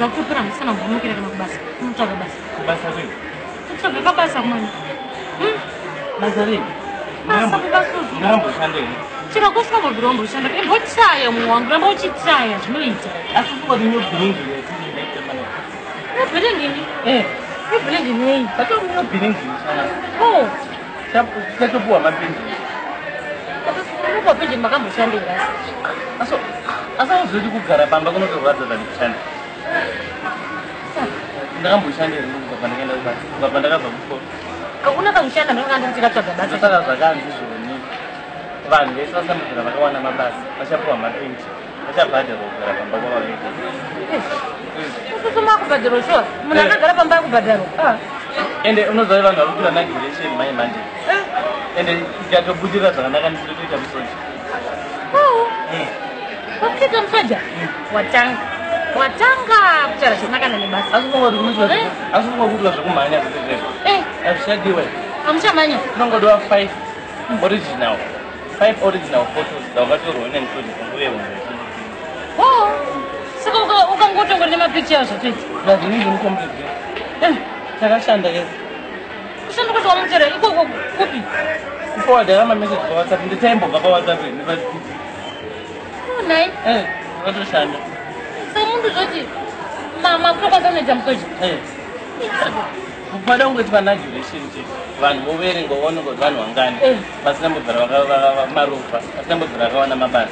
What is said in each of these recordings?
kupera musana mvumukira kana kubasa. Mutsvaga basa. Basa ringi. Mutsvaga kabasa mwana. Basa ringi. Ngamboshandei. Chira kusina mabhirombo shanda. Mbochaya mwangu, rambochitsaya zvinoita. Asi kuti nyobhiringi yetinoita mana. Nyobhiringi? Nyobhiringi nei? Pato nyobhiringi shana. Oh. Chatopuwa mapinji. Unopuwa pinji makamboshandei basi. Asazoti kugara pamba kunotorwadza kushanda. Ndakamboshandei kubva ndakaenda kubasa. Kubva ndakabva kuchikoro. Hakuna kamushanda ndakanga ndikatsvaga basa. Saka zvakanzi zvoni. Vanhu vese vasamudzira vakawana mabasa. Vachapuwa mapinji. Vachabhadharwa kugara pamba kwavanoita. Kusuma kubhadharwa shuwa. Munhu akagara pamba yakubhadharwa. Ende unoziva vanhu vari kuita nagiresheni mai manje. Ende ikatobudira zvakanaka ndinotoita musoja. Wakuita musoja? Watanga kuchara zvakanaka nebasa. Asi kungodiwa zvekumhanya zvezvezvo. Hazvichadiwe. Hamuchamhanya? Unongodiwa 5 original photos dzawakatorwa nemusoja panguva yemhuri. Saka ukangotongora nemapicture zvatoita? Zvazvinenge mukomplete. Takashanda ke. Kushanda kwacho wamuchera ikoko kupi? Kuforwardera mameseji paWhatsApp. Nditaimbobva paWhatsApp nai? Ndatoshanda. Saka muntu zvoti makutokwanisa kunoita musoja? Kupada kungoti panagiresheni chete. Vanhu voverenga voona kuti vanhu vangani. Vasina mbogara maropa. Vasina mbogara vakawana mabasa.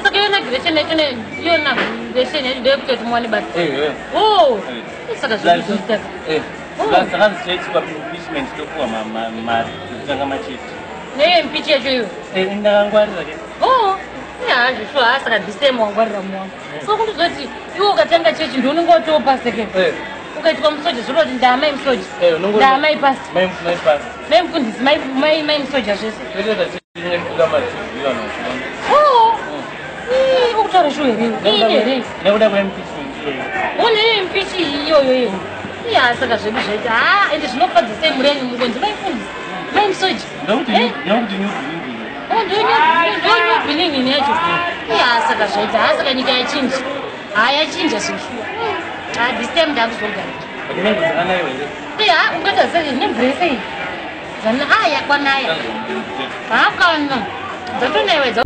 Saka iyo nagiresheni yacho iyo nagiresheni yacho ndeyekutoti muwane basa? Saka zvoita. Zvakanzi chaitwa impeachment topuwa mari kutanga machete. Neiyo impeach yacho iyo? Ndakangwarira ke. Hazvo shuwa saka disem wangwarira muwangu. So kundizoti iwe ukatanga chechi ndiunenge watoopaseke. Ukaitwa musoja zvoroti ndaamai musoja. Ndaamai pasi. Mai pasi. Mai mufundisi, mai musoja zvese. Toita tichinyekuda mativi vanhu vachivona. Ukutaura shuwa here. Here. Nekuda kweimpeachment iyoyo. Une impeach iyoyo. Saka zvedu zvaita. Ende zvinofadza sei murenyi mukonzi mai mufundisi. Mai musoja. Ndokuti ndonyobhilingi yacho. Saka zvaita. Saka nyika yachinja. Yachinja zveshuwa. This time ndakuzogara. Ungata sei nembrese iyi. Yakwanaya. Kana. Dzatonaiwedza.